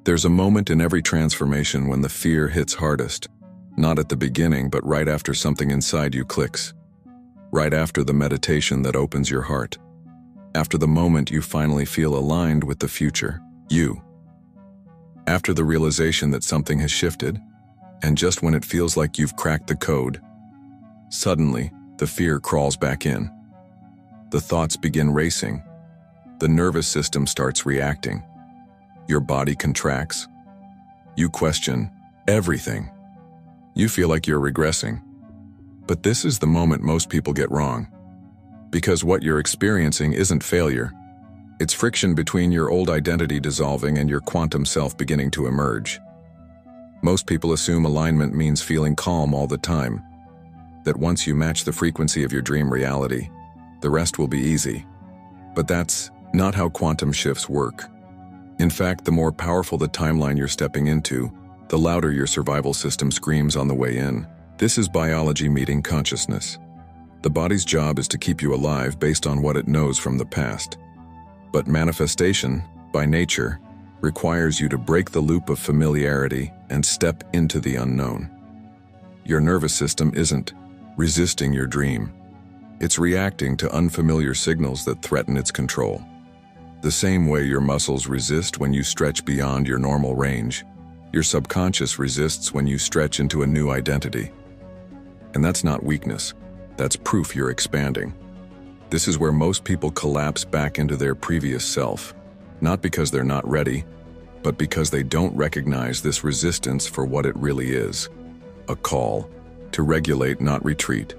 There's a moment in every transformation when the fear hits hardest, not at the beginning, but right after something inside you clicks. Right after the meditation that opens your heart. After the moment you finally feel aligned with the future, you. After the realization that something has shifted, and just when it feels like you've cracked the code, suddenly the fear crawls back in. The thoughts begin racing. The nervous system starts reacting. Your body contracts. You question everything. You feel like you're regressing. But this is the moment most people get wrong. Because what you're experiencing isn't failure. It's friction between your old identity dissolving and your quantum self beginning to emerge. Most people assume alignment means feeling calm all the time. That once you match the frequency of your dream reality, the rest will be easy. But that's not how quantum shifts work. In fact, the more powerful the timeline you're stepping into, the louder your survival system screams on the way in. This is biology meeting consciousness. The body's job is to keep you alive based on what it knows from the past. But manifestation, by nature, requires you to break the loop of familiarity and step into the unknown. Your nervous system isn't resisting your dream. It's reacting to unfamiliar signals that threaten its control. The same way your muscles resist when you stretch beyond your normal range, your subconscious resists when you stretch into a new identity. And that's not weakness. That's proof you're expanding. This is where most people collapse back into their previous self, not because they're not ready, but because they don't recognize this resistance for what it really is. A call to regulate, not retreat.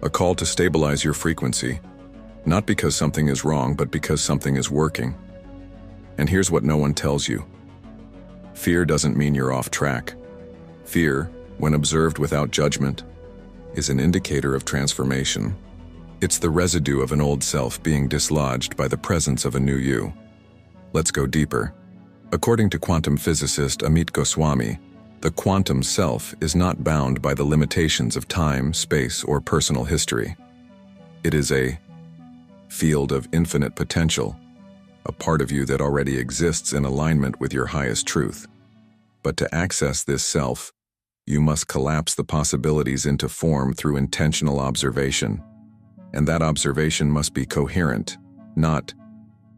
A call to stabilize your frequency, not because something is wrong, but because something is working. And here's what no one tells you. Fear doesn't mean you're off track. Fear, when observed without judgment, is an indicator of transformation. It's the residue of an old self being dislodged by the presence of a new you. Let's go deeper. According to quantum physicist Amit Goswami, the quantum self is not bound by the limitations of time, space, or personal history. It is a field of infinite potential, a part of you that already exists in alignment with your highest truth. But to access this self, you must collapse the possibilities into form through intentional observation. And that observation must be coherent, not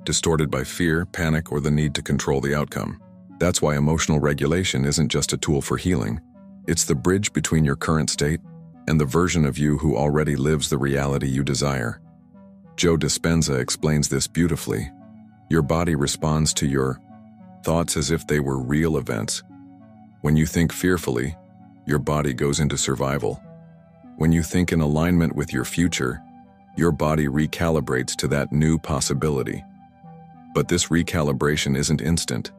distorted by fear, panic, or the need to control the outcome. That's why emotional regulation isn't just a tool for healing. It's the bridge between your current state and the version of you who already lives the reality you desire. Joe Dispenza explains this beautifully. Your body responds to your thoughts as if they were real events. When you think fearfully, your body goes into survival. When you think in alignment with your future, your body recalibrates to that new possibility. But this recalibration isn't instant.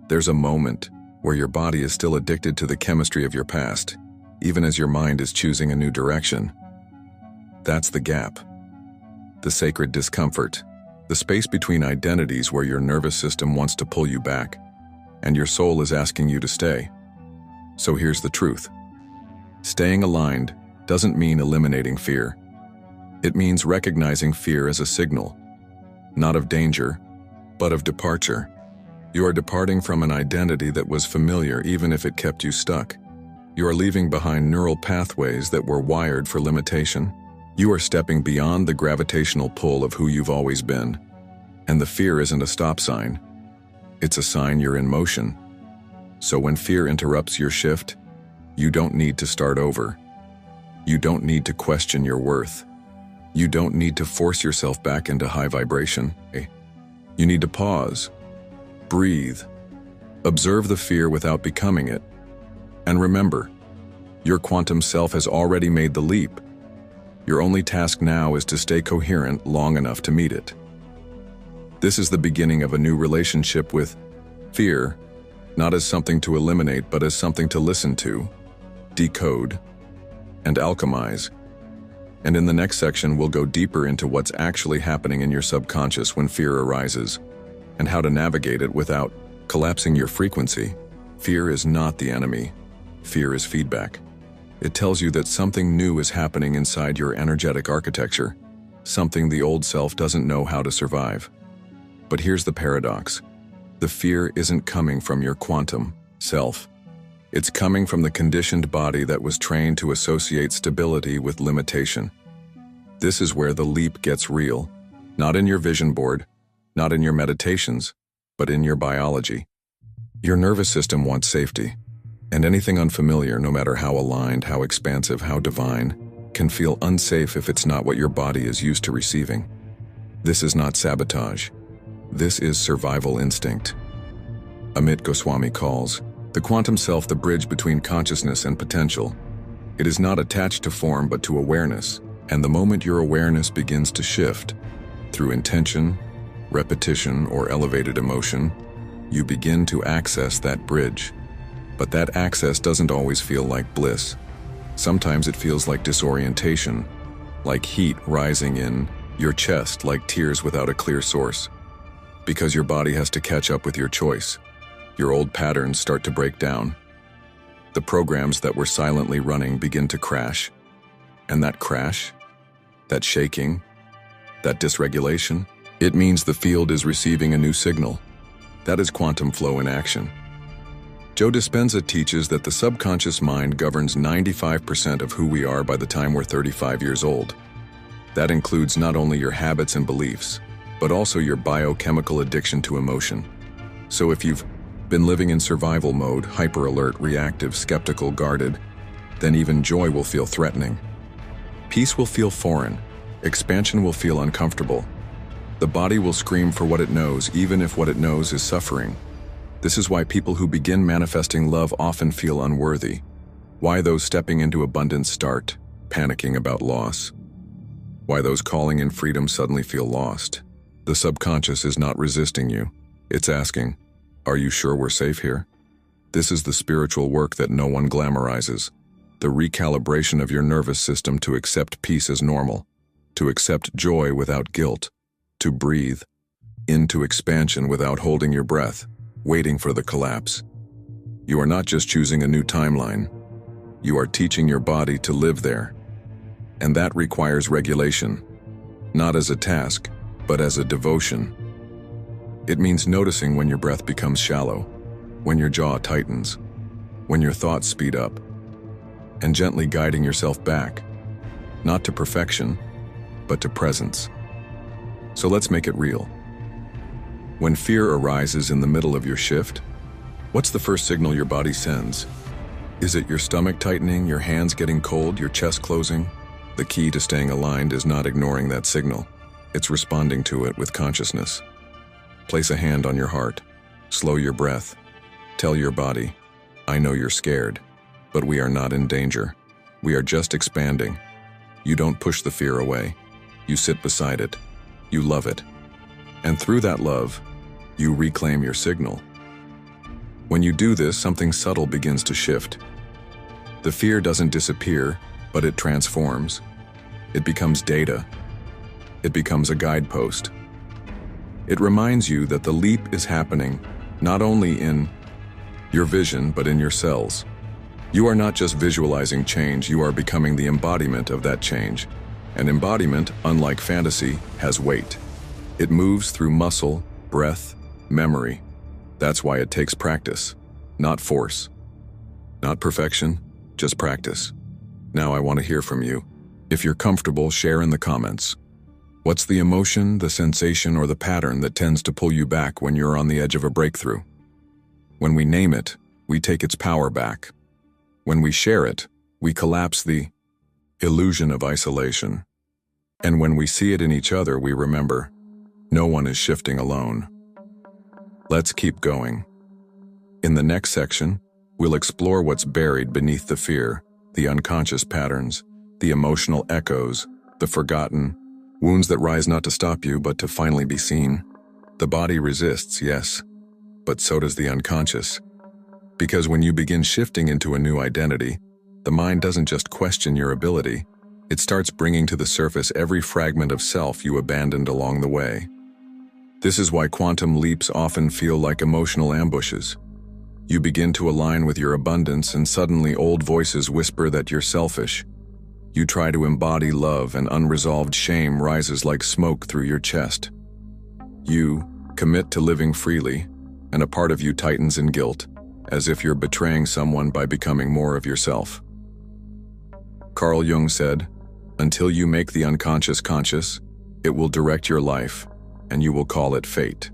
There's a moment where your body is still addicted to the chemistry of your past, even as your mind is choosing a new direction. That's the gap. The sacred discomfort. The space between identities where your nervous system wants to pull you back, and your soul is asking you to stay. So here's the truth. Staying aligned doesn't mean eliminating fear. It means recognizing fear as a signal, not of danger, but of departure. You are departing from an identity that was familiar even if it kept you stuck. You are leaving behind neural pathways that were wired for limitation. You are stepping beyond the gravitational pull of who you've always been. And the fear isn't a stop sign. It's a sign you're in motion. So when fear interrupts your shift, you don't need to start over. You don't need to question your worth. You don't need to force yourself back into high vibration. You need to pause, breathe, observe the fear without becoming it. And remember, your quantum self has already made the leap. Your only task now is to stay coherent long enough to meet it. This is the beginning of a new relationship with fear, not as something to eliminate, but as something to listen to, decode, and alchemize. And in the next section, we'll go deeper into what's actually happening in your subconscious when fear arises, and how to navigate it without collapsing your frequency. Fear is not the enemy. Fear is feedback. It tells you that something new is happening inside your energetic architecture, something the old self doesn't know how to survive. But here's the paradox. The fear isn't coming from your quantum self. It's coming from the conditioned body that was trained to associate stability with limitation. This is where the leap gets real, not in your vision board, not in your meditations, but in your biology. Your nervous system wants safety, and anything unfamiliar, no matter how aligned, how expansive, how divine, can feel unsafe if it's not what your body is used to receiving. This is not sabotage. This is survival instinct. Amit Goswami calls the quantum self the bridge between consciousness and potential. It is not attached to form but to awareness, and the moment your awareness begins to shift, through intention, repetition, or elevated emotion, you begin to access that bridge. But that access doesn't always feel like bliss. Sometimes it feels like disorientation, like heat rising in your chest, like tears without a clear source. Because your body has to catch up with your choice. Your old patterns start to break down. The programs that were silently running begin to crash. And that crash, that shaking, that dysregulation, it means the field is receiving a new signal. That is quantum flow in action. Joe Dispenza teaches that the subconscious mind governs 95% of who we are by the time we're 35 years old. That includes not only your habits and beliefs, but also your biochemical addiction to emotion. So if you've been living in survival mode, hyper-alert, reactive, skeptical, guarded, then even joy will feel threatening. Peace will feel foreign. Expansion will feel uncomfortable. The body will scream for what it knows, even if what it knows is suffering. This is why people who begin manifesting love often feel unworthy. Why those stepping into abundance start panicking about loss. Why those calling in freedom suddenly feel lost. The subconscious is not resisting you. It's asking, are you sure we're safe here? This is the spiritual work that no one glamorizes. The recalibration of your nervous system to accept peace as normal, to accept joy without guilt, to breathe into expansion without holding your breath, waiting for the collapse. You are not just choosing a new timeline. You are teaching your body to live there. And that requires regulation, not as a task, but as a devotion. It means noticing when your breath becomes shallow, when your jaw tightens, when your thoughts speed up, and gently guiding yourself back, not to perfection, but to presence. So let's make it real. When fear arises in the middle of your shift, what's the first signal your body sends? Is it your stomach tightening, your hands getting cold, your chest closing? The key to staying aligned is not ignoring that signal. It's responding to it with consciousness. Place a hand on your heart. Slow your breath. Tell your body, I know you're scared, but we are not in danger. We are just expanding. You don't push the fear away. You sit beside it. You love it. And through that love, you reclaim your signal. When you do this, something subtle begins to shift. The fear doesn't disappear, but it transforms. It becomes data. It becomes a guidepost. It reminds you that the leap is happening not only in your vision, but in your cells. You are not just visualizing change, you are becoming the embodiment of that change. And embodiment, unlike fantasy, has weight. It moves through muscle, breath, memory. That's why it takes practice, not force. Not perfection, just practice. Now I want to hear from you. If you're comfortable, share in the comments. What's the emotion, the sensation, or the pattern that tends to pull you back when you're on the edge of a breakthrough? When we name it, we take its power back. When we share it, we collapse the illusion of isolation. And when we see it in each other, we remember, no one is shifting alone. Let's keep going. In the next section, we'll explore what's buried beneath the fear, the unconscious patterns, the emotional echoes, the forgotten wounds that rise not to stop you, but to finally be seen. The body resists, yes, but so does the unconscious. Because when you begin shifting into a new identity, the mind doesn't just question your ability, it starts bringing to the surface every fragment of self you abandoned along the way. This is why quantum leaps often feel like emotional ambushes. You begin to align with your abundance, and suddenly old voices whisper that you're selfish. You try to embody love, and unresolved shame rises like smoke through your chest. You commit to living freely, and a part of you tightens in guilt, as if you're betraying someone by becoming more of yourself. Carl Jung said, "Until you make the unconscious conscious, it will direct your life, and you will call it fate."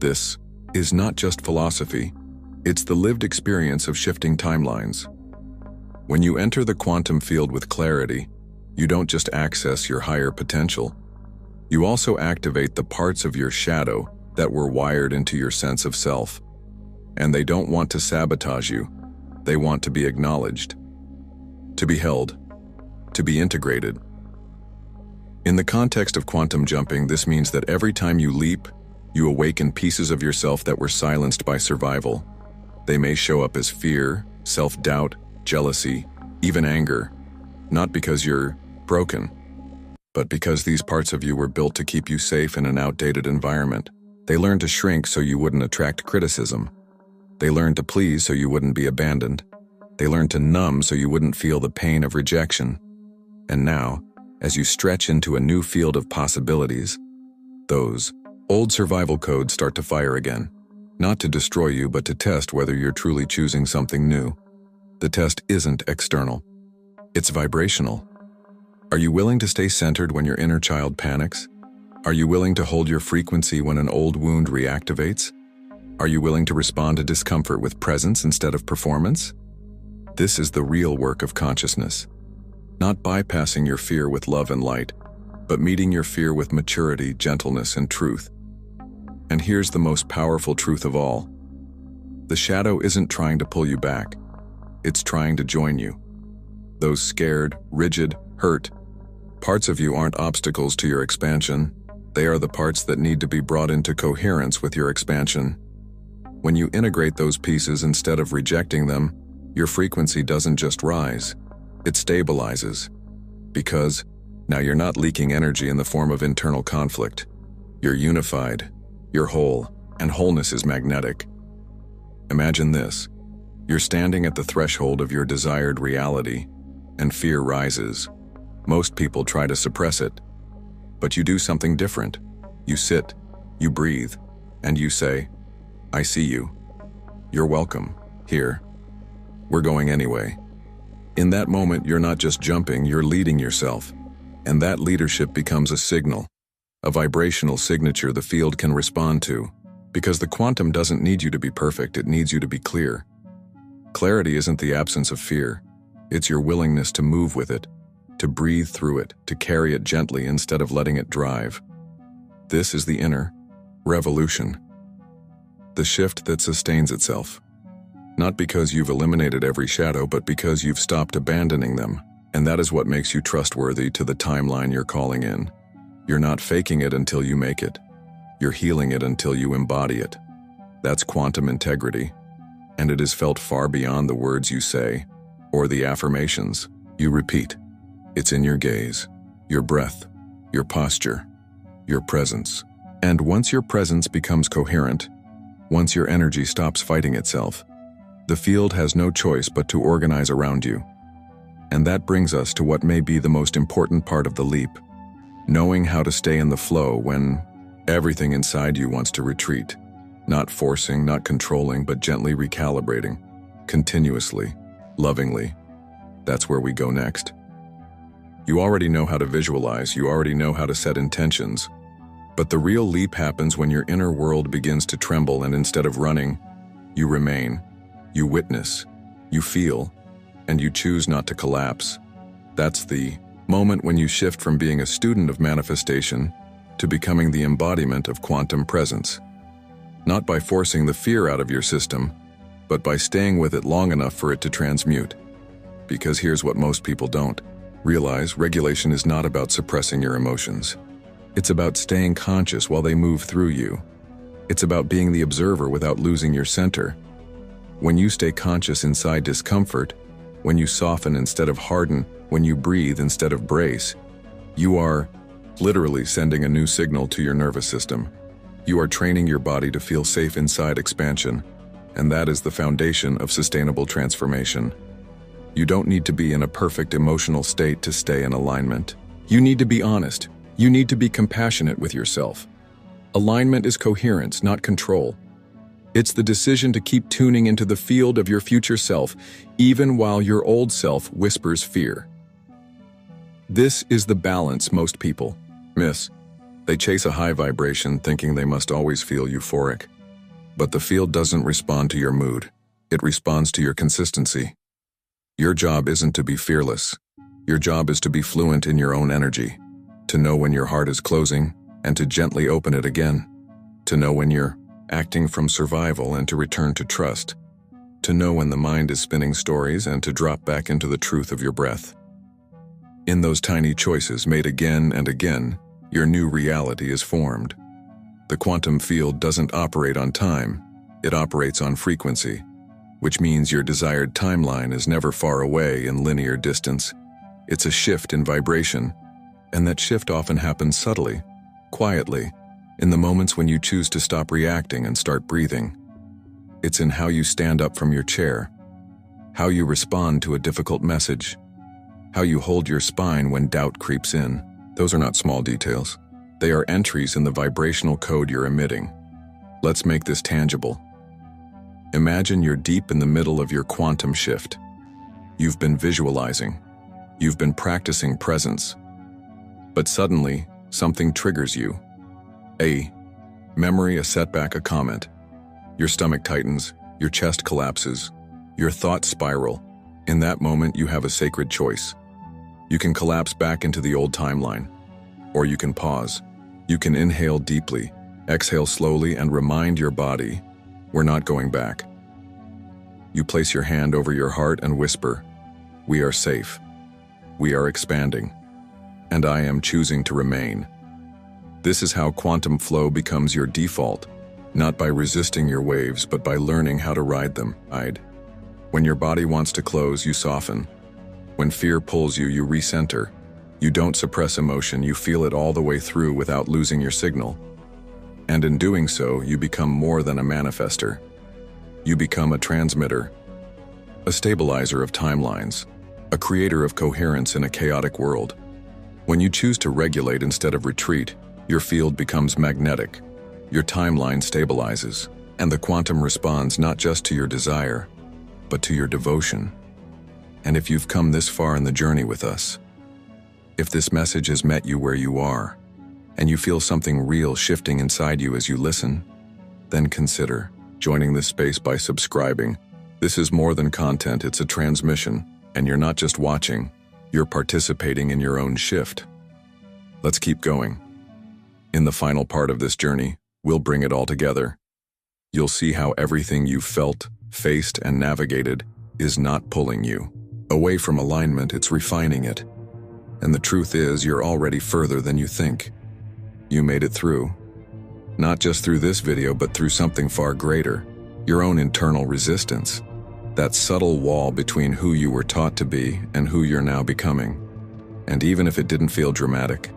This is not just philosophy, it's the lived experience of shifting timelines. When you enter the quantum field with clarity, you don't just access your higher potential, you also activate the parts of your shadow that were wired into your sense of self. And they don't want to sabotage you, they want to be acknowledged, to be held, to be integrated. In the context of quantum jumping, this means that every time you leap, you awaken pieces of yourself that were silenced by survival. They may show up as fear, self-doubt, jealousy, even anger, not because you're broken, but because these parts of you were built to keep you safe in an outdated environment. They learned to shrink so you wouldn't attract criticism. They learned to please so you wouldn't be abandoned. They learned to numb so you wouldn't feel the pain of rejection. And now, as you stretch into a new field of possibilities, those old survival codes start to fire again, not to destroy you, but to test whether you're truly choosing something new. The test isn't external. It's vibrational. Are you willing to stay centered when your inner child panics? Are you willing to hold your frequency when an old wound reactivates? Are you willing to respond to discomfort with presence instead of performance? This is the real work of consciousness. Not bypassing your fear with love and light, but meeting your fear with maturity, gentleness, and truth. And here's the most powerful truth of all. The shadow isn't trying to pull you back. It's trying to join you. Those scared, rigid, hurt parts of you aren't obstacles to your expansion. They are the parts that need to be brought into coherence with your expansion. When you integrate those pieces instead of rejecting them, your frequency doesn't just rise, it stabilizes. Because now you're not leaking energy in the form of internal conflict. You're unified, you're whole, and wholeness is magnetic. Imagine this. You're standing at the threshold of your desired reality, and fear rises. Most people try to suppress it, but you do something different. You sit, you breathe, and you say, "I see you. You're welcome, here. We're going anyway." In that moment, you're not just jumping, you're leading yourself. And that leadership becomes a signal, a vibrational signature the field can respond to. Because the quantum doesn't need you to be perfect, it needs you to be clear. Clarity isn't the absence of fear. It's your willingness to move with it, to breathe through it, to carry it gently instead of letting it drive. This is the inner revolution. The shift that sustains itself. Not because you've eliminated every shadow, but because you've stopped abandoning them. And that is what makes you trustworthy to the timeline you're calling in. You're not faking it until you make it. You're healing it until you embody it. That's quantum integrity. And it is felt far beyond the words you say, or the affirmations you repeat. It's in your gaze, your breath, your posture, your presence. And once your presence becomes coherent, once your energy stops fighting itself, the field has no choice but to organize around you. And that brings us to what may be the most important part of the leap, knowing how to stay in the flow when everything inside you wants to retreat. Not forcing, not controlling, but gently recalibrating, continuously, lovingly. That's where we go next. You already know how to visualize, you already know how to set intentions. But the real leap happens when your inner world begins to tremble, and instead of running, you remain. You witness, you feel, and you choose not to collapse. That's the moment when you shift from being a student of manifestation to becoming the embodiment of quantum presence. Not by forcing the fear out of your system, but by staying with it long enough for it to transmute. Because here's what most people don't realize: regulation is not about suppressing your emotions. It's about staying conscious while they move through you. It's about being the observer without losing your center. When you stay conscious inside discomfort, when you soften instead of harden, when you breathe instead of brace, you are literally sending a new signal to your nervous system. You are training your body to feel safe inside expansion, and that is the foundation of sustainable transformation. You don't need to be in a perfect emotional state to stay in alignment. You need to be honest. You need to be compassionate with yourself. Alignment is coherence, not control. It's the decision to keep tuning into the field of your future self, even while your old self whispers fear. This is the balance most people miss. They chase a high vibration thinking they must always feel euphoric. But the field doesn't respond to your mood. It responds to your consistency. Your job isn't to be fearless. Your job is to be fluent in your own energy, to know when your heart is closing and to gently open it again, to know when you're acting from survival and to return to trust, to know when the mind is spinning stories and to drop back into the truth of your breath. In those tiny choices made again and again, your new reality is formed. The quantum field doesn't operate on time, it operates on frequency, which means your desired timeline is never far away in linear distance. It's a shift in vibration, and that shift often happens subtly, quietly, in the moments when you choose to stop reacting and start breathing. It's in how you stand up from your chair, how you respond to a difficult message, how you hold your spine when doubt creeps in. Those are not small details. They are entries in the vibrational code you're emitting. Let's make this tangible. Imagine you're deep in the middle of your quantum shift. You've been visualizing. You've been practicing presence. But suddenly, something triggers you. A memory, a setback, a comment. Your stomach tightens, your chest collapses, your thoughts spiral. In that moment, you have a sacred choice. You can collapse back into the old timeline, or you can pause. You can inhale deeply, exhale slowly, and remind your body, we're not going back. You place your hand over your heart and whisper, we are safe. We are expanding. And I am choosing to remain. This is how quantum flow becomes your default, not by resisting your waves, but by learning how to ride them. When your body wants to close, you soften. When fear pulls you, you recenter. You don't suppress emotion, you feel it all the way through without losing your signal. And in doing so, you become more than a manifester. You become a transmitter, a stabilizer of timelines, a creator of coherence in a chaotic world. When you choose to regulate instead of retreat, your field becomes magnetic, your timeline stabilizes, and the quantum responds not just to your desire, but to your devotion. And if you've come this far in the journey with us, if this message has met you where you are, and you feel something real shifting inside you as you listen, then consider joining this space by subscribing. This is more than content, it's a transmission, and you're not just watching, you're participating in your own shift. Let's keep going. In the final part of this journey, we'll bring it all together. You'll see how everything you felt, faced, and navigated is not pulling you away from alignment, it's refining it. And the truth is, you're already further than you think. You made it through. Not just through this video, but through something far greater, your own internal resistance. That subtle wall between who you were taught to be and who you're now becoming. And even if it didn't feel dramatic,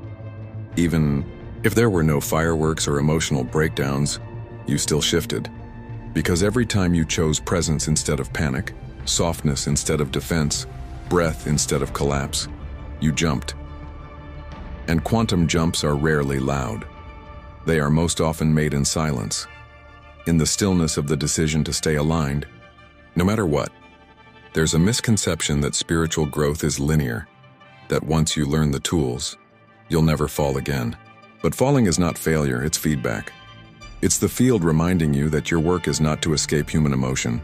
even if there were no fireworks or emotional breakdowns, you still shifted. Because every time you chose presence instead of panic, softness instead of defense, breath instead of collapse, you jumped. And quantum jumps are rarely loud. They are most often made in silence, in the stillness of the decision to stay aligned. No matter what, there's a misconception that spiritual growth is linear, that once you learn the tools, you'll never fall again. But falling is not failure, it's feedback. It's the field reminding you that your work is not to escape human emotion,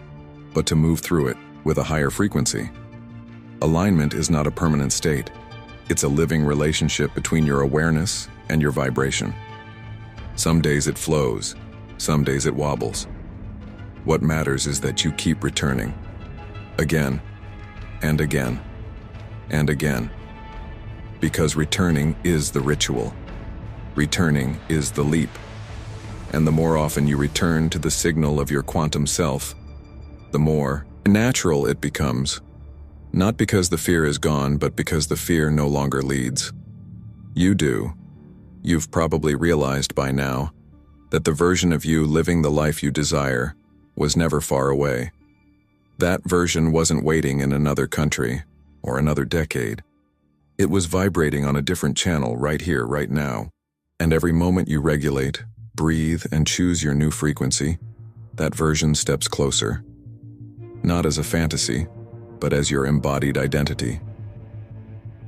but to move through it with a higher frequency. Alignment is not a permanent state. It's a living relationship between your awareness and your vibration. Some days it flows, some days it wobbles. What matters is that you keep returning. Again, and again, and again. Because returning is the ritual. Returning is the leap. And the more often you return to the signal of your quantum self, the more natural it becomes. Not because the fear is gone, but because the fear no longer leads. You do. You've probably realized by now that the version of you living the life you desire was never far away. That version wasn't waiting in another country or another decade. It was vibrating on a different channel right here, right now. And every moment you regulate, breathe, and choose your new frequency, That version steps closer, not as a fantasy, but as your embodied identity.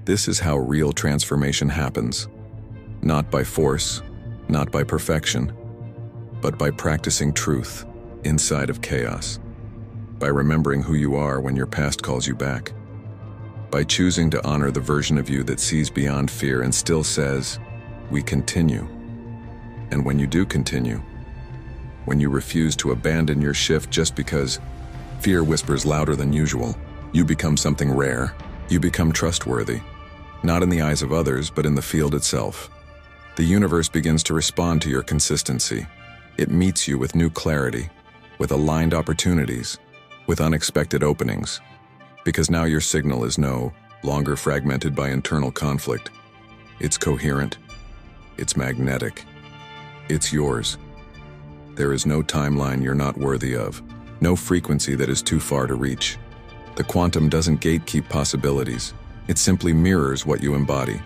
This is how real transformation happens, not by force, not by perfection, but by practicing truth inside of chaos, by remembering who you are when your past calls you back, by choosing to honor the version of you that sees beyond fear and still says, "We continue." And when you do continue, when you refuse to abandon your shift just because fear whispers louder than usual, you become something rare. You become trustworthy, not in the eyes of others, but in the field itself. The universe begins to respond to your consistency. It meets you with new clarity, with aligned opportunities, with unexpected openings, because now your signal is no longer fragmented by internal conflict. It's coherent. It's magnetic. It's yours. There is no timeline you're not worthy of, no frequency that is too far to reach. The quantum doesn't gatekeep possibilities. It simply mirrors what you embody.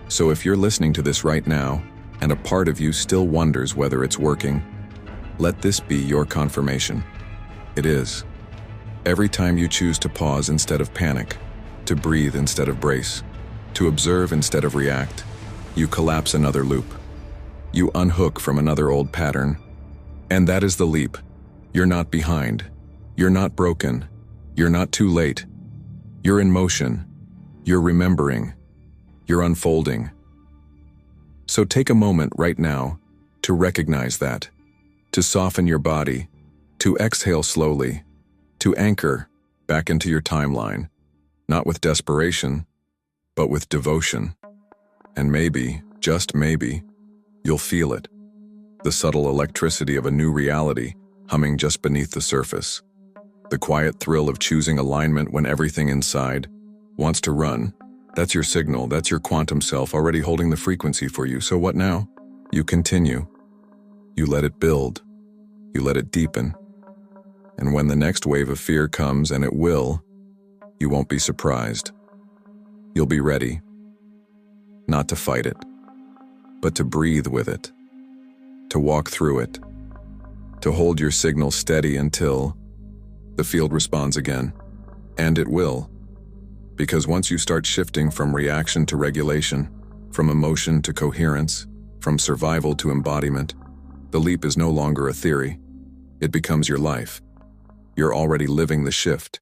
So if you're listening to this right now, and a part of you still wonders whether it's working, let this be your confirmation. It is. Every time you choose to pause instead of panic, to breathe instead of brace, to observe instead of react, you collapse another loop. You unhook from another old pattern. And that is the leap. You're not behind. You're not broken. You're not too late. You're in motion. You're remembering. You're unfolding. So take a moment right now to recognize that, to soften your body, to exhale slowly, to anchor back into your timeline, not with desperation, but with devotion. And maybe, just maybe, you'll feel it, the subtle electricity of a new reality humming just beneath the surface, the quiet thrill of choosing alignment when everything inside wants to run. That's your signal, that's your quantum self already holding the frequency for you. So what now? You continue. You let it build. You let it deepen. And when the next wave of fear comes, and it will, you won't be surprised. You'll be ready, not to fight it, but to breathe with it, to walk through it, to hold your signal steady until the field responds again. And it will. Because once you start shifting from reaction to regulation, from emotion to coherence, from survival to embodiment, the leap is no longer a theory. It becomes your life. You're already living the shift.